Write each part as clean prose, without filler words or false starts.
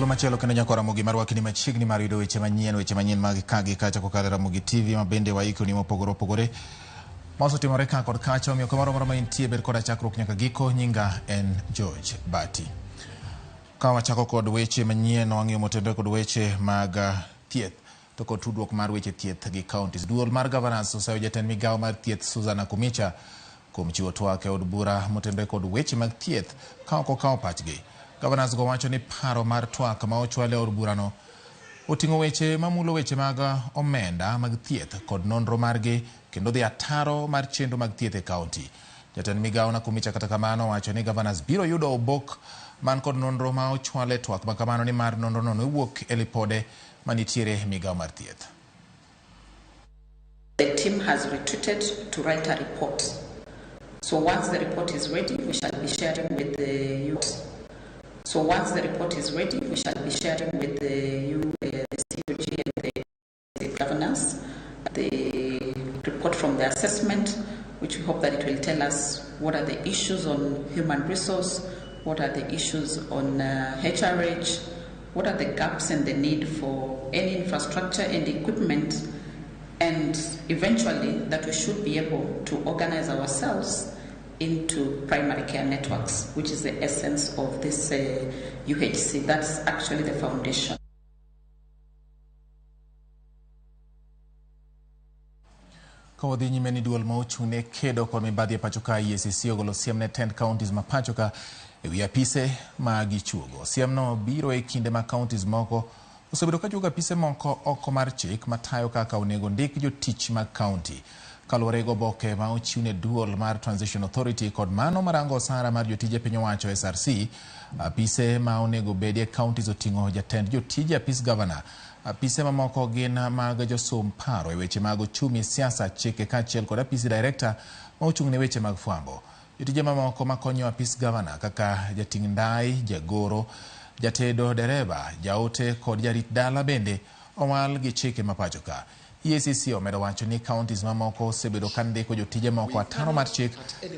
machelo kendo nyako RAMOGI marwakni machiegni mar yudo weche manyien mag kagi kacha kokalo RAMOGI TV mabende waikoni mopogore opogore mosetimore ka kod kacha omiyo kamoro moro maintie ber koda chakruok nyaka giko. Nyinga en George Bati. Ka wachako kod weche manyien wang'iyo motenore kod weche mag thieth to kod tudruok mar weche thieth gi counties. Duol mar governors oseyo jatend migawo mar thieth Susan Akumicha kuom chiwo twak e od bura motenore kod weche mag thieth ka ok okawo pachgi. Governors go wacho ni paro mar twak ma ochwal e od burano oting'o weche mamulo weche mag omenda mag thieth kod nonro margi kendo dhi ataro mar chenro mag thieth e kaunti. Jatend migawo Akumicha kata kamano wacho ni governors biro yudo obok man kod nonro ma ochwal e twak ma kamano ni mar nonro no wuok e lipode manitiere migawo mar thieth. The team has retreated to write a report. So once the report is ready, we shall be sharing with the youth. So once the report is ready, we shall be sharing with the COG and the governors the report from the assessment, which we hope that it will tell us what are the issues on human resource, what are the issues on HRH, what are the gaps and the need for any infrastructure and equipment, and eventually that we should be able to organize ourselves into primary care networks, which is the essence of this UHC. That's actually the foundation. Kawadhi nyime ni duol ma ochune kedo kod mibadhi e pacho ka EACC ogolo siem ne 10 counties ma pacho ka e wi apise ma gichuogo. Siem no biro e kinde ma counties moko osebedo ka juogo apise moko oko mar chik matayo kaka onego ndik jotich mag county. Kaluwore go boke ma ochiwne duol mar Transition Authority kod mano marango osara mar jotije piny owacho SRC, apise ma onego bedie counties oting'o jatend jotije apis governor. Apise mamoko gin mag josom paro e weche mag ochumi, siasa, chike kaachiel kod apisi director ma ochung' ne weche mag fwambo. Jotije mamoko makonyo apis governor kaka jating' ndai, jagoro, jatedo, dereba, jaote kod jarit dala bende owal gi chike mapacho ka. EACC omedo wacho ni counties mamoko osebedo ka ndiko jotije moko ataro mar chik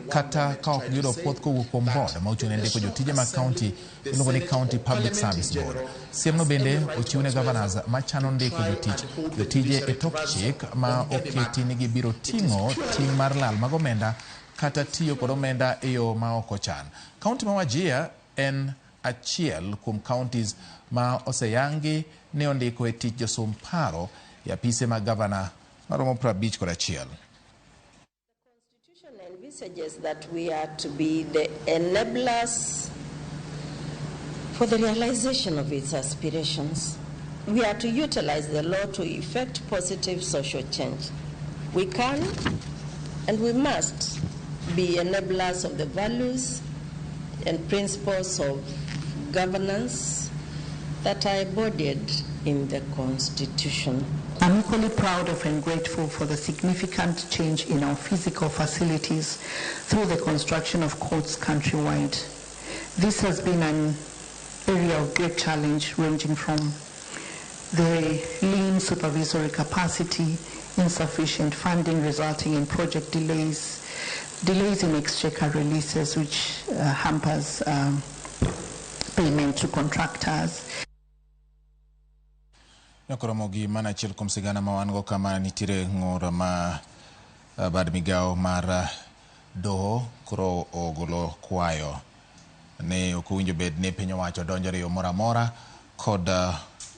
kata ka ok giyudo puoth kowuok kuom board ma ochung' ne ndiko jotije mag county miluongo ni County Public Service Board. Siemno bende ochiwne governors machano ndiko jotije e tok chik ma oketi ni gibiro ting'o ting' mar lal mag omenda kata tiyo kod omenda e yo ma ok ochan. County ma Wajir en achiel kuom counties ma oseyangi ne ondiko e tich josom paro ya apise mag governor maromo 51. The Constitution envisages that we are to be the enablers for the realization of its aspirations. We are to utilize the law to effect positive social change. We can and we must be enablers of the values and principles of governance that are embodied in the Constitution. I'm equally proud of and grateful for the significant change in our physical facilities through the construction of courts countrywide. This has been an area of great challenge, ranging from the lean supervisory capacity, insufficient funding resulting in project delays in exchequer releases, which hampers payment to contractors. RAMOGI mana achiel kuom sigana ma wan go kama nitiere ng'ur ma bad migawo mar doho koro ogolo kwayo ne ok owinjo bed ni piny owacho donjore yo moro amora kod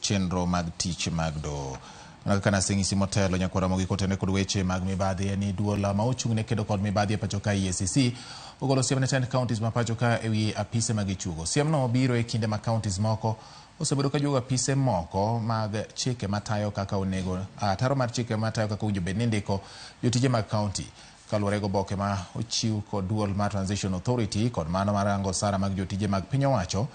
chenro mag tich mag doho. Kaka naseng'isi motelo nyako RAMOGI kotenore kod weche mag mibadhi ni duol ma ochung' ne kedo kod mibadhi e pacho ka EACC ogolo siem ne 10 counties ma pacho ka e wi apise mag ichuogo. Siem no biro e kinde ma counties moko osebedo ka juogo apise moko mag chike matayo kaka onego ataro mar chike matayo kaka owinjo bed ni ndiko jotije mag county. Kaluwore go boke ma ochiw kod duol mar Transition Authority kod mano marango osara mag jotije mag piny owacho,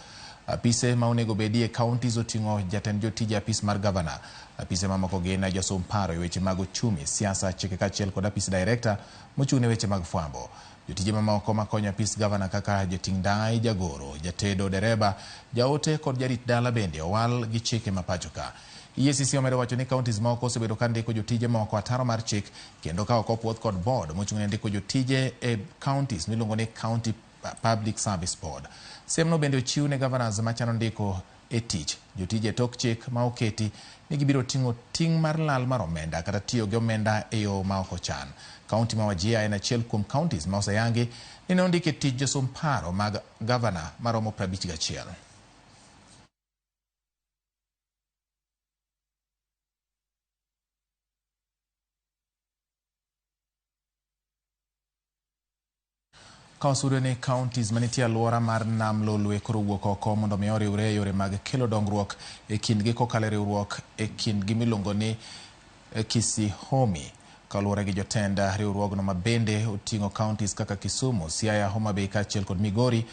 apise ma onego bedie counties oting'o jatend jotije apis mar governor. Apise mamoko gin josom paro e weche mag ochumi, siasa, chike kaachiel kod apis director mochung' ne weche mag fwambo. Jotije mamoko makonyo apis governor kaka jating' ndai, jagoro, jatedo, dereba, jaote kod jarit dala bende owal gi chike mapacho ka. EACC omedo wacho ni counties moko osebedo ka ndiko jotije moko ataro mar chik kendo ka ok opuoth kod board mochung' ne ndiko jotije e counties miluongo ni County Public Service Board. Siem no bende ochiw ne governors machano ndiko e tich. Jotije tok chik ma oketi ni gibiro ting'o ting' mar lal mar omenda kata tiyo gi omenda e yo ma ok ochan. Kaunti ma Wajir en achiel kuom counties ma oseyangi ni ne ondike tich josom paro mag gavana maromo 51. Kaosure ni counties manitie alwora mar nam Lolwe koro wuok oko mondo mi oriwre yore mag kelo dongruok e kindgi kokalo riwruok e kindgi miluongo ni Kisihomi. Kaluwore gi jotend riwruogno ma bende oting'o counties kaka Kisumu, Siaya, Homa Bay kaachiel kod Migori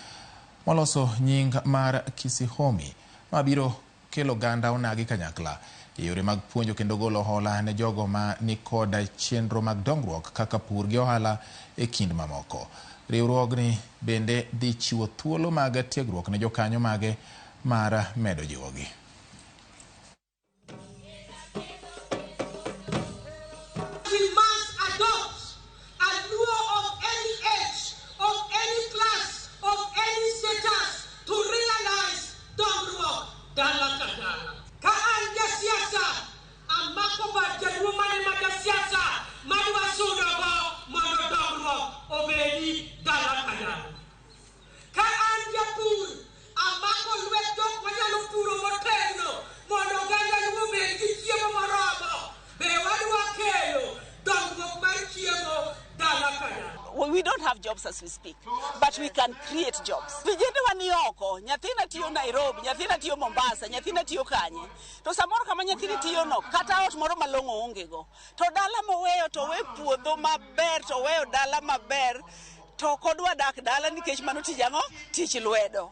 moloso nying mar Kisihomi ma biro kelo ganda onagi kanyakla e yore mag puonjo kendo golo hola ne jogo ma ni kod chenro mag dongruok kaka pur gi ohala e kind mamoko. Riwruogni bende dhi chiwo thuolo mag tiegruok ne jokanyo mage mar medo jiwogi. We don't have jobs as we speak, but we can create jobs. Vijende wani oko, nyathina tiyo Nairobi, nyathina tiyo Mombasa, nyathina tiyo kanye. To samoro kama nyathini tiyo no, kata ot moro malong'o onge go. To dala moweyo to we puodho maber, to weyo dala maber, to kodwa dak dala nikech mano tijang'o, tich lwedo.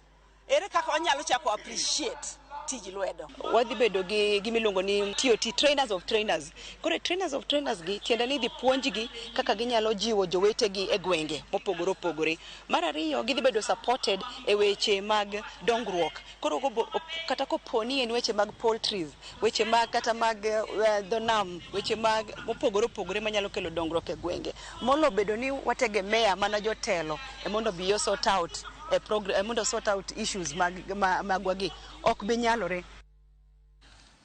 Ere kaka wanyalo chako appreciate tij lwedo. Wadhi bedo gi gimiluongo ni TOT, trainers of trainers. Kore trainers of trainers gi tiende ni dhi puonjgi kaka ginyalo jiwo jowetegi e gwenge mopogore opogore. Mar ariyo gidhi bedo supported e weche mag dongruok. Koro kata koponi en weche mag poultries, weche mag kata mag dho nam, weche mag mopogore opogore manyalo kelo dongruok e gwenge. Molo bedo ni wategemea mana jotelo e mondo biyo sort out mondo sort out issues magwagi ok binyalore.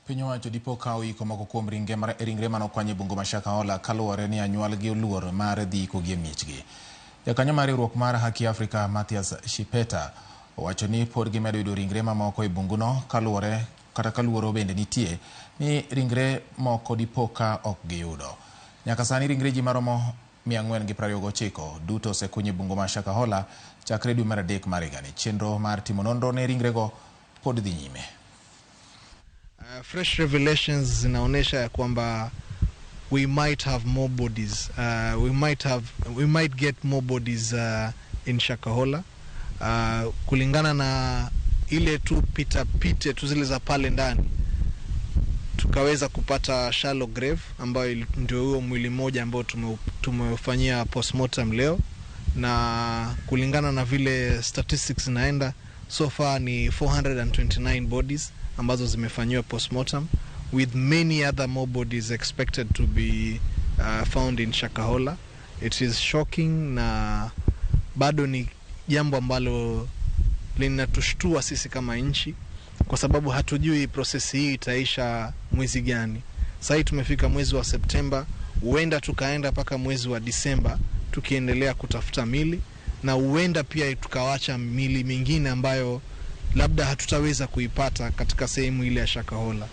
Piny owacho dipo kawo iko moko kuom ringre manokwanye bungu ma Shakahola kaluwore ni anyuolgi oluor mar dhi iko gi miechgi. Jakanyo mar riwruok mar Haki Afrika Mathias Shipeta owacho ni pod gimedo yudo ringre mamoko e bunguno kaluwore bende nitie ni ringre moko dipo ka ok giyudo. Nyaka sani ringre ji maromo 429 duto osekunye bungu ma Shakahola chakre dwe mar adek mar higani. Chenro mar timo nonro ne ringrego pod dhi nyime. Fresh revelations zinaonesha ya kwamba we might have more bodies. We might get more bodies in Shakahola. Kulingana na ile tu pite tu zile za pale ndani, tukaweza kupata shallow grave ambayo ndio huo mwili mmoja ambao tumefanyia postmortem leo, na kulingana na vile statistics zinaenda, so far ni 429 bodies ambazo zimefanyiwa postmortem, with many other more bodies expected to be found in Shakahola. It is shocking na bado ni jambo ambalo linatushtua sisi kama nchi, kwa sababu hatujui prosesi hii itaisha mwezi gani. Sasa tumefika mwezi wa Septemba, huenda tukaenda paka mwezi wa Disemba tukiendelea kutafuta mili, na huenda pia tukawacha mili mingine ambayo labda hatutaweza kuipata katika sehemu ile ya Shakahola.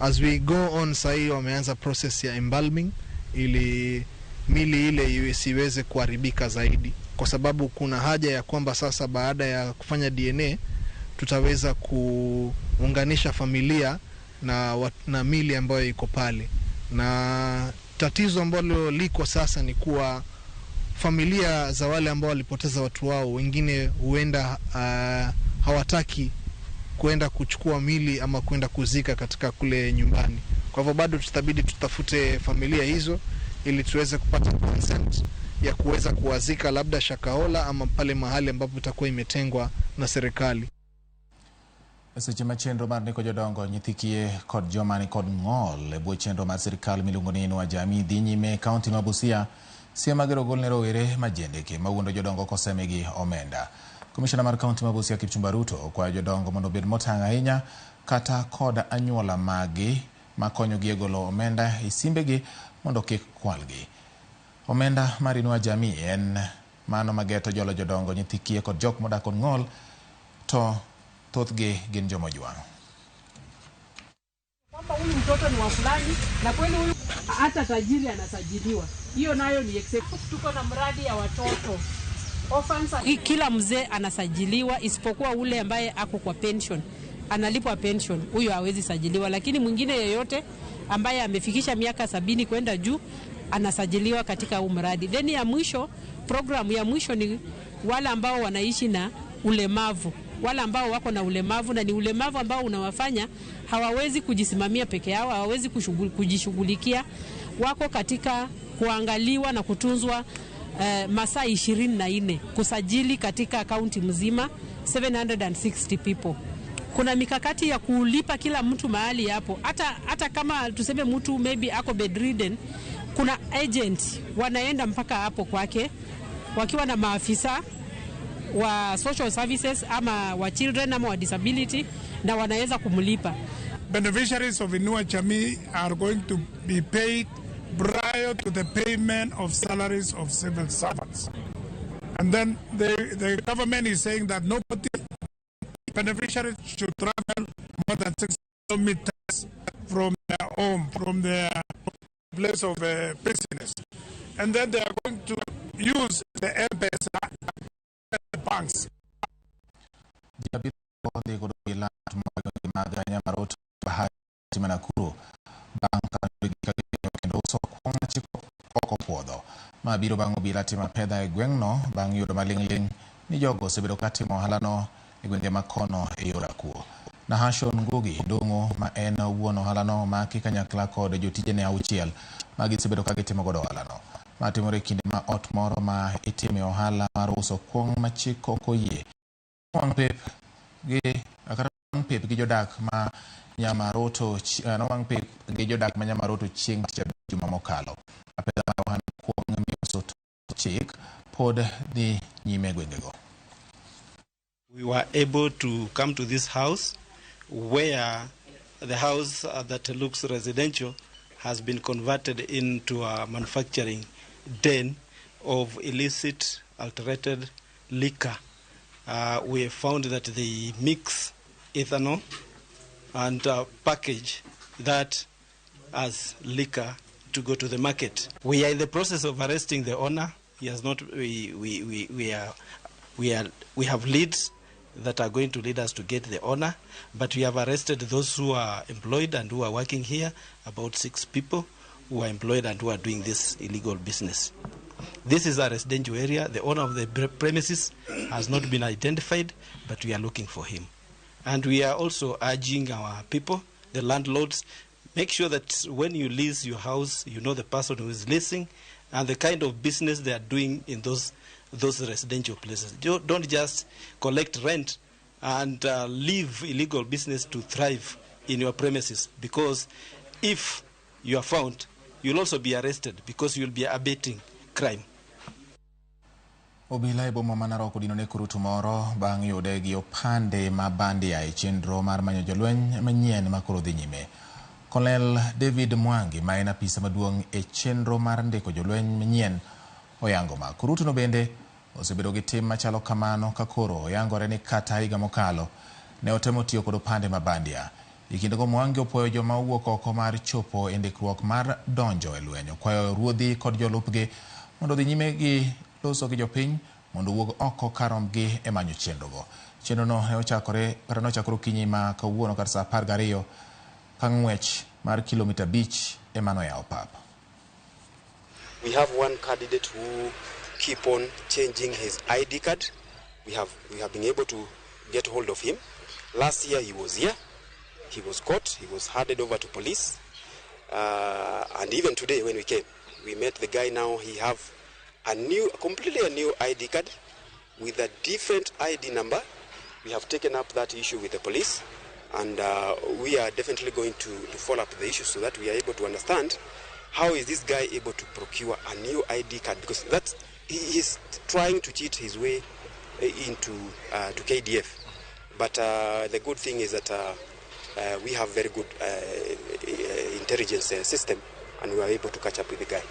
As we go on, sasa wameanza process ya embalming ili mili ile isiweze kuharibika zaidi, kwa sababu kuna haja ya kwamba sasa baada ya kufanya DNA tutaweza kuunganisha familia na mili ambayo iko pale. Na tatizo ambalo liko sasa ni kuwa familia za wale ambao walipoteza watu wao, wengine huenda hawataki kwenda kuchukua mili ama kwenda kuzika katika kule nyumbani. Kwa hivyo bado tutabidi tutafute familia hizo ili tuweze kupata consent ya kuweza kuwazika labda Shakahola ama pale mahali ambapo itakuwa imetengwa na serikali. Seche ma chenro mar ndiko jodongo, nyithikie kod joma ni kod ng'ol e bwo chenro mar sirkal miluongo ni Inua Jamii dhi nyime e kaunti ma Busia, siem magero gol ne rowere majendeke mawuondo jodongo kosemigi omenda. Komishona mar kaunti ma Busia Kipchumba Ruto kwayo jodongo mondo obed motang' ahinya kata kod anyuola magi makonyogi e golo omenda e simbegi mondo kik kwalgi. Omenda mar Inua Jamii en mano mageto jolo jodongo, nyithi kiye kod jok modak kod ng'ol, to thothgi gin jomojwang'. Kwamba huyu mtoto ni wa fulani na kweli huyu hata tajiri anasajiliwa. Hiyo nayo ni exception. Tuko na mradi ya watoto. Kila mzee anasajiliwa isipokuwa ule ambaye ako kwa pension. Analipwa pension, huyo hawezi sajiliwa, lakini mwingine yeyote ambaye amefikisha miaka 70 kwenda juu anasajiliwa katika huu mradi. Then ya mwisho, programu ya mwisho ni wale ambao wanaishi na ulemavu. Wale ambao wako na ulemavu, na ni ulemavu ambao unawafanya hawawezi kujisimamia peke yao, hawawezi kujishughulikia, wako katika kuangaliwa na kutunzwa masaa 24 kusajili katika kaunti mzima 760 people. Kuna mikakati ya kulipa kila mtu mahali hapo, hata kama tuseme mtu maybe ako bedridden, kuna agent wanaenda mpaka hapo kwake wakiwa na maafisa wa social services ama wa children ama wa disability, na wanaweza kumlipa. Beneficiaries of Inua Jamii are going to be paid prior to the payment of salaries of civil servants. And then the government is saying that nobody, beneficiaries should travel more than 6 kilometers from their home, from their place of business. And then they are going to use the M-Pesa banks. Mabiro bang' obila timo pedha e gweng'no bang' yudo maling'ling ni jogo osebedo katimo ohalano e gwenge makono e yor akuo. Nahashon Ngugi Ndung'u ma en wuon ohalano maki kanyakla kod jotijene 6 ma gisebedo ka gitimo godo ohalano. Matimore kinde ma ot moro ma itime ohala mar uso kuong' ma chik ok oyie. Wang' pep gi jodak ma Nyamaroto wang' pep gi jodak ma Nyamaroto chieng' juma mokalo. Apedha mar ohala kuong' miuso chik pod dhi nyime gwengego. We were able to come to this house where the house that looks residential has been converted into a manufacturing den of illicit alterated liquor. We have found that they mix ethanol and package that as liquor to go to the market. We are in the process of arresting the owner. He has not. We have leads that are going to lead us to get the owner, but we have arrested those who are employed and who are working here, about 6 people who are employed and who are doing this illegal business. This is a residential area. The owner of the premises has not been identified, but we are looking for him. And we are also urging our people, the landlords, make sure that when you lease your house, you know the person who is leasing and the kind of business they are doing in those residential places. Don't just collect rent and leave illegal business to thrive in your premises, because if you are found, you'll also be arrested because you'll be abating crime. Obila e boma ma Narok dinone kurutu moro bang' yude gi opande ma bandia e chenro mar manyo jolweny manyien ma koro dhi nyime. Colonel David Mwangi ma en apisa maduong' e chenro mar ndiko jolweny manyien oyango ma kurutu no bende osebedo gi tim machalo kamano ka koro oyangore ni kata higa mokalo ne otemo tiyo kod opande ma bandia. Ikindego Mwangi opwoyo joma wuok oko mar chopo e ndikruok mar donjo e lweny, kwayo ruodhi kod jolupgi mondo dhi nyime gi loso gi jopiny mondo wuog oko karomgi e manyo chenrogo. Chenrono ne ochakore kinyi ma kawuono kar saa 12 ka ng'wech mar kilomita 5 e mano yawo pap. We have one candidate who keep on changing his ID card. We have been able to get hold of him. Last year he was here. He was caught. He was handed over to police. And even today when we came, we met the guy. Now he have completely a new ID card with a different ID number. We have taken up that issue with the police, and we are definitely going to follow up the issue so that we are able to understand how is this guy able to procure a new ID card, because he is trying to cheat his way into to KDF. But the good thing is that we have very good intelligence system, and we are able to catch up with the guy.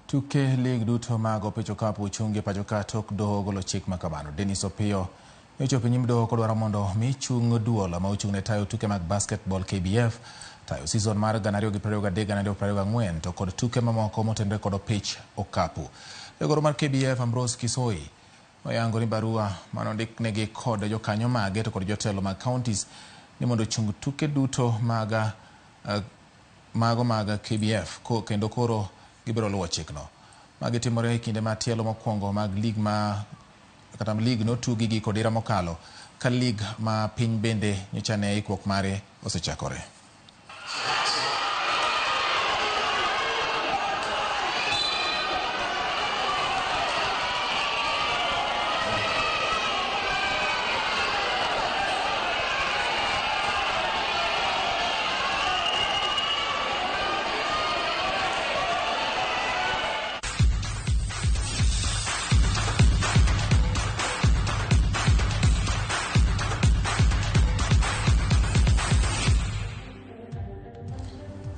Tuke lig duto mag opich okapu ochungi pachoka tok doho golo chik makabano. Dennis Opiyo ochopo nyim doho kodwaro mondo mi chung duol ma ochung ne tayo tuke mag basketball KBF, tayo season mar 2023-2024 to kod tuke mamoko motenre kod opich okapu. Jagoro mar KBF Ambrose Kisoi oyango ni barua manondik negi kod jokanyo mage to kod jotelo mag counties ni mondo chung tuke duto maga KBF kendo koro gibiro luwo chikno. Magi timore e kinde matielo mokwongo mag lig no tugi gi kodira mokalo ka lig ma piny bende nyocha ne ikruok mare osechakore.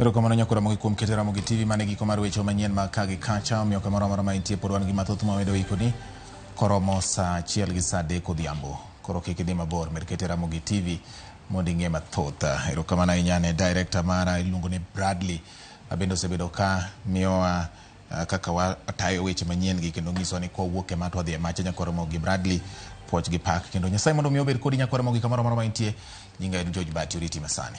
Erokamano nyakura mogi kuom keto RAMOGI TV mane giko mar weche manyien ma kagi kacha omiyo kamoro amora ma intie pod wan gi mathoth mamedo ikoni koromo saa 1 gi saa 3 odhiambo. Koro kik idhi mabor, med keto RAMOGI TV mondo ing'e mathoth. Erokamano ahinya ne director mara iluongo ni Bradley mabende osebedo ka miyowa kaka watayo weche manyien gi kendo nyiso ni kwawuok e ma to wadhi e macha. Nyakura mogi Bradley puoch gi pak kendo Nyasaye mondo mi obed kodi nyakura mogi kamoro amora ma intie. Nyinga en George Bati, oriti masani.